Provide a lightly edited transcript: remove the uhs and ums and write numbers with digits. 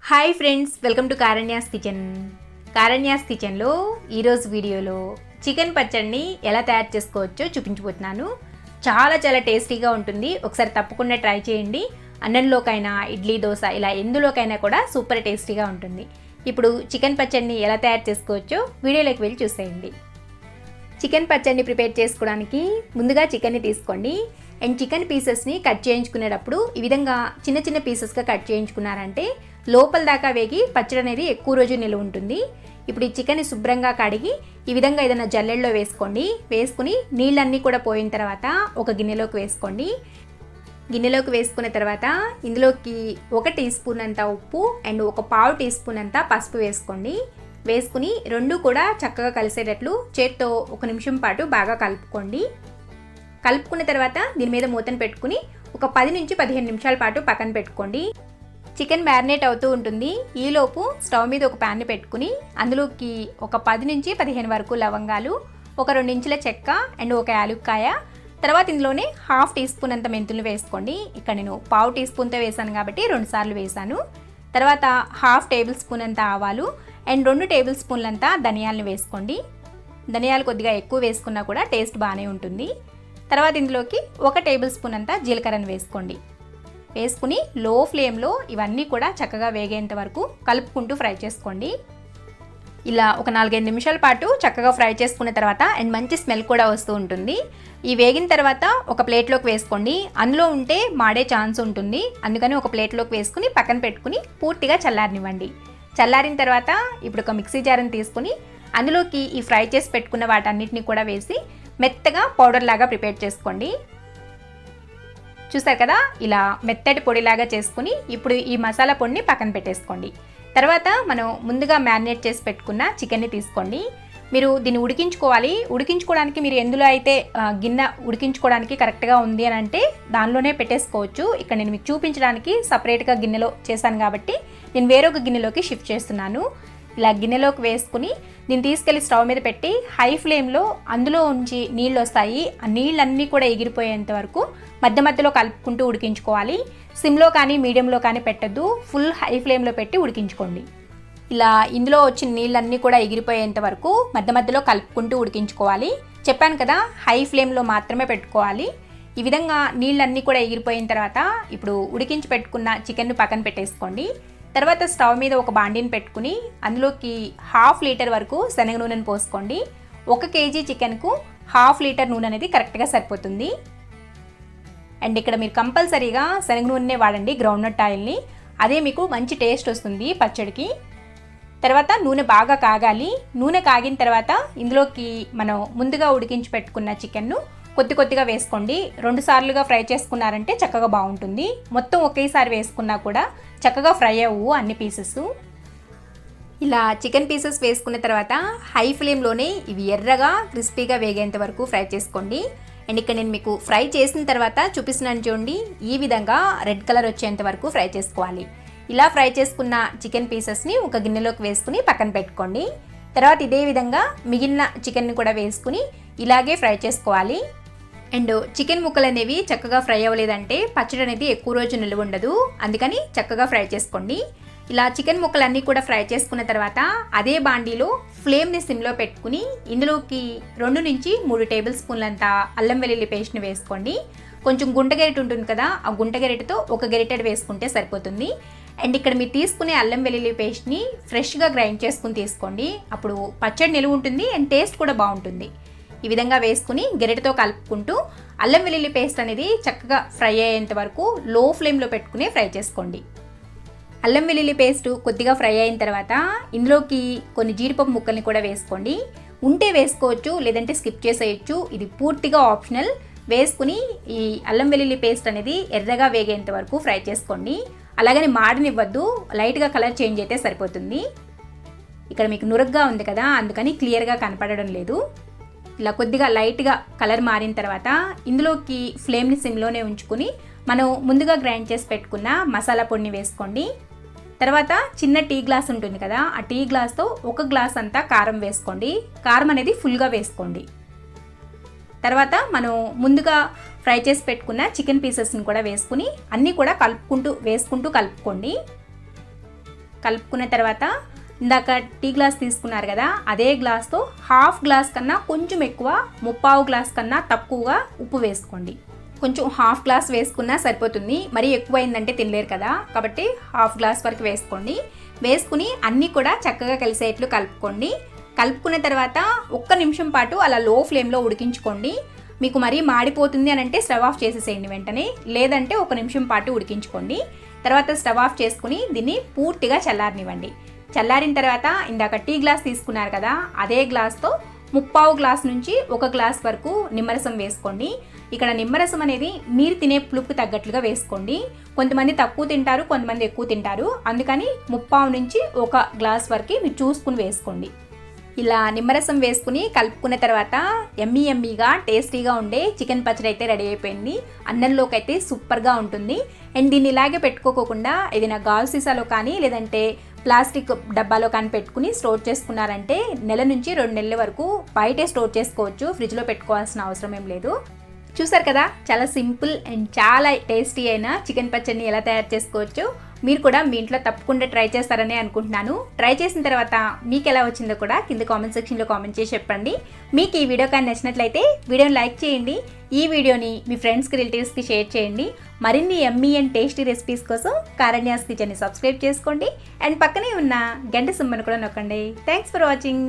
Hi friends, welcome to Karanya's kitchen. Karanya's కిచెన్లో ఈరోజు వీడియోలో చికెన్ పచ్చడిని ఎలా తయారు చేసుకోవచ్చో చూపించబోతున్నాను. చాలా టేస్టీగా ఉంటుంది. ఒకసారి తప్పకుండా ట్రై చేయండి. అన్నంలోకైనా, ఇడ్లీ, దోశ ఇలా ఎందులోకైనా కూడా సూపర్ టేస్టీగా ఉంటుంది. ఇప్పుడు చికెన్ పచ్చడిని ఎలా తయారు చేసుకోవచ్చో వీడియోలోకి వెళ్ళి చూసేయండి. చికెన్ పచ్చడిని ప్రిపేర్ చేసుకోవడానికి ముందుగా చికెన్ని తీసుకోండి. అండ్ చికెన్ పీసెస్ని కట్ చేయించుకునేటప్పుడు ఈ విధంగా చిన్న పీసెస్గా కట్ చేయించుకున్నారంటే లోపల దాకా వేగి పచ్చడి అనేది ఎక్కువ రోజు నిలువ ఉంటుంది. ఇప్పుడు ఈ చికెన్ని శుభ్రంగా కడిగి ఈ విధంగా ఏదైనా జల్లెడలో వేసుకుని నీళ్ళన్నీ కూడా పోయిన తర్వాత ఒక గిన్నెలోకి వేసుకోండి. గిన్నెలోకి వేసుకున్న తర్వాత ఇందులోకి 1 టీ స్పూన్ అంత ఉప్పు అండ్ 1/4 టీ స్పూన్ అంత పసుపు వేసుకోండి. వేసుకుని రెండు కూడా చక్కగా కలిసేటట్లు చేత్తో 1 నిమిషం పాటు బాగా కలుపుకోండి. కలుపుకున్న తర్వాత దీని మీద మూతను పెట్టుకుని ఒక 10 నుంచి 15 నిమిషాల పాటు పక్కన పెట్టుకోండి. చికెన్ మ్యారినేట్ అవుతూ ఉంటుంది. ఈలోపు స్టవ్ మీద ఒక ప్యాన్ని పెట్టుకుని అందులోకి ఒక 10 నుంచి 15 వరకు లవంగాలు, ఒక 2 ఇంచుల చెక్క అండ్ ఒక యాలుక్కాయ, తర్వాత ఇందులోనే 1/2 టీ స్పూన్ అంత మెంతులు వేసుకోండి. ఇక్కడ నేను 1/4 టీ స్పూన్తో వేసాను కాబట్టి 2 సార్లు వేసాను. తర్వాత 1/2 టేబుల్ స్పూన్ అంత ఆవాలు అండ్ 2 టేబుల్ స్పూన్లు అంతా ధనియాలను వేసుకోండి. ధనియాలు కొద్దిగా ఎక్కువ వేసుకున్నా కూడా టేస్ట్ బాగానే ఉంటుంది. తర్వాత ఇందులోకి 1 టేబుల్ స్పూన్ అంతా జీలకర్రను వేసుకోండి. వేసుకుని లో ఫ్లేమ్లో ఇవన్నీ కూడా చక్కగా వేగేంత వరకు కలుపుకుంటూ ఫ్రై చేసుకోండి. ఇలా ఒక 4-5 నిమిషాల పాటు చక్కగా ఫ్రై చేసుకున్న తర్వాత అండ్ మంచి స్మెల్ కూడా వస్తూ ఉంటుంది. ఈ వేగిన తర్వాత ఒక ప్లేట్లోకి వేసుకోండి. అందులో ఉంటే మాడే ఛాన్స్ ఉంటుంది. అందుకని ఒక ప్లేట్లోకి వేసుకుని పక్కన పెట్టుకుని పూర్తిగా చల్లారనివ్వండి. చల్లారిన తర్వాత ఇప్పుడు ఒక మిక్సీ జార్ని తీసుకుని అందులోకి ఈ ఫ్రై చేసి పెట్టుకున్న వాటన్నిటిని కూడా వేసి మెత్తగా పౌడర్ లాగా ప్రిపేర్ చేసుకోండి. చూసారు కదా, ఇలా మెత్తటి పొడిలాగా చేసుకుని ఇప్పుడు ఈ మసాలా పొడిని పక్కన పెట్టేసుకోండి. తర్వాత మనం ముందుగా మ్యారినేట్ చేసి పెట్టుకున్న చికెన్ని తీసుకోండి. మీరు దీన్ని ఉడికించుకోవడానికి మీరు ఎందులో అయితే గిన్నె ఉడికించుకోవడానికి కరెక్ట్గా ఉంది అని అంటే దానిలోనే పెట్టేసుకోవచ్చు. ఇక్కడ నేను మీకు చూపించడానికి సపరేట్గా గిన్నెలో చేశాను కాబట్టి నేను వేరొక గిన్నెలోకి షిఫ్ట్ చేస్తున్నాను. ఇలా గిన్నెలోకి వేసుకుని దీన్ని తీసుకెళ్ళి స్టవ్ మీద పెట్టి హై ఫ్లేమ్లో అందులో ఉంచి నీళ్ళు వస్తాయి. ఆ నీళ్ళన్నీ కూడా ఎగిరిపోయేంత వరకు మధ్యలో కలుపుకుంటూ ఉడికించుకోవాలి. సిమ్లో కానీ మీడియంలో కానీ పెట్టద్దు, ఫుల్ హై ఫ్లేమ్లో పెట్టి ఉడికించుకోండి. ఇలా ఇందులో వచ్చిన నీళ్ళన్నీ కూడా ఎగిరిపోయేంత వరకు మధ్యలో కలుపుకుంటూ ఉడికించుకోవాలి. చెప్పాను కదా, హై ఫ్లేమ్లో మాత్రమే పెట్టుకోవాలి. ఈ విధంగా నీళ్ళన్నీ కూడా ఎగిరిపోయిన తర్వాత ఇప్పుడు ఉడికించి పెట్టుకున్న చికెన్ను పక్కన పెట్టేసుకోండి. తర్వాత స్టవ్ మీద ఒక బాండీని పెట్టుకుని అందులోకి 1/2 లీటర్ వరకు శనగ నూనెను పోసుకోండి. 1 కేజీ చికెన్కు 1/2 లీటర్ నూనె అనేది కరెక్ట్గా సరిపోతుంది. అండ్ ఇక్కడ మీరు కంపల్సరీగా శనగ నూనెనే వాడండి, గ్రౌండ్నట్ ఆయిల్ని. అదే మీకు మంచి టేస్ట్ వస్తుంది పచ్చడికి. తర్వాత నూనె బాగా కాగాలి. నూనె కాగిన తర్వాత ఇందులోకి మనం ముందుగా ఉడికించి పెట్టుకున్న చికెన్ను కొద్దిగా వేసుకోండి. 2 సార్లుగా ఫ్రై చేసుకున్నారంటే చక్కగా బాగుంటుంది. మొత్తం ఒకేసారి వేసుకున్నా కూడా చక్కగా ఫ్రై అవ్వు అన్ని పీసెస్. ఇలా చికెన్ పీసెస్ వేసుకున్న తర్వాత హై ఫ్లేమ్లోనే ఇవి ఎర్రగా క్రిస్పీగా వేగేంత వరకు ఫ్రై చేసుకోండి. అండ్ ఇక్కడ నేను మీకు ఫ్రై చేసిన తర్వాత చూపిస్తున్నాను చూడండి, ఈ విధంగా రెడ్ కలర్ వచ్చేంత వరకు ఫ్రై చేసుకోవాలి. ఇలా ఫ్రై చేసుకున్న చికెన్ పీసెస్ని ఒక గిన్నెలోకి వేసుకుని పక్కన పెట్టుకోండి. తర్వాత ఇదే విధంగా మిగిలిన చికెన్ని కూడా వేసుకుని ఇలాగే ఫ్రై చేసుకోవాలి. అండ్ చికెన్ ముక్కలు అనేవి చక్కగా ఫ్రై అవ్వలేదంటే పచ్చడి అనేది ఎక్కువ రోజు నిలువ ఉండదు. అందుకని చక్కగా ఫ్రై చేసుకోండి. ఇలా చికెన్ ముక్కలన్నీ కూడా ఫ్రై చేసుకున్న తర్వాత అదే బాండీలో ఫ్లేమ్ని సిమ్లో పెట్టుకుని ఇందులోకి 2 నుంచి 3 టేబుల్ స్పూన్లంతా అల్లం వెల్లుల్లి పేస్ట్ని వేసుకోండి. కొంచెం గుంట గరిటె ఉంటుంది కదా, ఆ గుంట గరిటెతో 1 గరిటెడు వేసుకుంటే సరిపోతుంది. అండ్ ఇక్కడ మీరు తీసుకునే అల్లం వెల్లుల్లి పేస్ట్ని ఫ్రెష్గా గ్రైండ్ చేసుకుని తీసుకోండి. అప్పుడు పచ్చడి నిలువ ఉంటుంది అండ్ టేస్ట్ కూడా బాగుంటుంది. ఈ విధంగా వేసుకుని గరిటెతో కలుపుకుంటూ అల్లం వెల్లుల్లి పేస్ట్ అనేది చక్కగా ఫ్రై అయ్యేంత వరకు లో ఫ్లేమ్లో పెట్టుకుని ఫ్రై చేసుకోండి. అల్లం వెల్లుల్లి పేస్ట్ కొద్దిగా ఫ్రై అయిన తర్వాత ఇందులోకి కొన్ని జీడిపప్పు ముక్కల్ని కూడా వేసుకోండి. ఉంటే వేసుకోవచ్చు, లేదంటే స్కిప్ చేసేయచ్చు. ఇది పూర్తిగా ఆప్షనల్. వేసుకుని ఈ అల్లం వెల్లుల్లి పేస్ట్ అనేది ఎర్రగా వేగేంత వరకు ఫ్రై చేసుకోండి. అలాగని మాడనివ్వద్దు, లైట్గా కలర్ చేంజ్ అయితే సరిపోతుంది. ఇక్కడ మీకు నురగ్గా ఉంది కదా, అందుకని క్లియర్గా కనపడడం లేదు. ఇలా కొద్దిగా లైట్గా కలర్ మారిన తర్వాత ఇందులోకి ఫ్లేమ్ని సిమ్లోనే ఉంచుకుని మనం ముందుగా గ్రైండ్ చేసి పెట్టుకున్న మసాలా పొడిని వేసుకోండి. తర్వాత చిన్న టీ గ్లాస్ ఉంటుంది కదా, ఆ టీ గ్లాస్తో 1 గ్లాస్ అంతా కారం వేసుకోండి. కారం అనేది ఫుల్గా వేసుకోండి. తర్వాత మనం ముందుగా ఫ్రై చేసి పెట్టుకున్న చికెన్ పీసెస్ని కూడా వేసుకుని అన్నీ కూడా వేసుకుంటూ కలుపుకోండి. కలుపుకున్న తర్వాత ఇందాక టీ గ్లాస్ తీసుకున్నారు కదా, అదే గ్లాస్తో హాఫ్ గ్లాస్ కన్నా కొంచెం ఎక్కువ, ముప్పావు గ్లాస్ కన్నా తక్కువగా ఉప్పు వేసుకోండి. కొంచెం హాఫ్ గ్లాస్ వేసుకున్నా సరిపోతుంది, మరీ ఎక్కువైందంటే తినలేరు కదా, కాబట్టి హాఫ్ గ్లాస్ వరకు వేసుకోండి. వేసుకుని అన్నీ కూడా చక్కగా కలిసేట్లు కలుపుకోండి. కలుపుకున్న తర్వాత 1 నిమిషం పాటు అలా లో ఫ్లేమ్లో ఉడికించుకోండి. మీకు మరీ మాడిపోతుంది అని అంటే స్టవ్ ఆఫ్ చేసేసేయండి వెంటనే, లేదంటే 1 నిమిషం పాటు ఉడికించుకోండి. తర్వాత స్టవ్ ఆఫ్ చేసుకుని దీన్ని పూర్తిగా చల్లారనివ్వండి. చల్లారిన తర్వాత ఇందాక టీ గ్లాస్ తీసుకున్నారు కదా, అదే గ్లాస్తో ముప్పావు గ్లాస్ నుంచి 1 గ్లాస్ వరకు నిమ్మరసం వేసుకోండి. ఇక్కడ నిమ్మరసం అనేది మీరు తినే పులుపుకి తగ్గట్లుగా వేసుకోండి. కొంతమంది తక్కువ తింటారు, కొంతమంది ఎక్కువ తింటారు, అందుకని ముప్పావు నుంచి 1 గ్లాస్ వరకు మీరు చూసుకుని వేసుకోండి. ఇలా నిమ్మరసం వేసుకుని కలుపుకున్న తర్వాత ఎమ్మీగా టేస్టీగా ఉండే చికెన్ పచ్చడి అయితే రెడీ అయిపోయింది. అన్నంలోకి అయితే సూపర్గా ఉంటుంది. అండ్ దీన్ని ఇలాగే పెట్టుకోకుండా ఏదైనా గాజు సీసాలో కానీ లేదంటే ప్లాస్టిక్ డబ్బాలో కానీ పెట్టుకుని స్టోర్ చేసుకున్నారంటే 1 నుంచి 2 నెలల వరకు బయటే స్టోర్ చేసుకోవచ్చు, ఫ్రిడ్జ్లో పెట్టుకోవాల్సిన అవసరం ఏం లేదు. చూసారు కదా, చాలా సింపుల్ అండ్ చాలా టేస్టీ అయిన చికెన్ పచ్చడిని ఎలా తయారు చేసుకోవచ్చు. మీరు కూడా మీ ఇంట్లో తప్పకుండా ట్రై చేస్తారని అనుకుంటున్నాను. ట్రై చేసిన తర్వాత మీకు ఎలా వచ్చిందో కూడా కింద కామెంట్ సెక్షన్లో కామెంట్ చేసి చెప్పండి. మీకు ఈ వీడియో కానీ నచ్చినట్లయితే వీడియోని లైక్ చేయండి. ఈ వీడియోని మీ ఫ్రెండ్స్కి, రిలేటివ్స్కి షేర్ చేయండి. మరిన్ని యమ్మీ అండ్ టేస్టీ రెసిపీస్ కోసం కారణ్యాస్ కిచెన్ని సబ్స్క్రైబ్ చేసుకోండి. అండ్ పక్కనే ఉన్న గంట సింబల్ని కూడా నొక్కండి. Thanks for watching.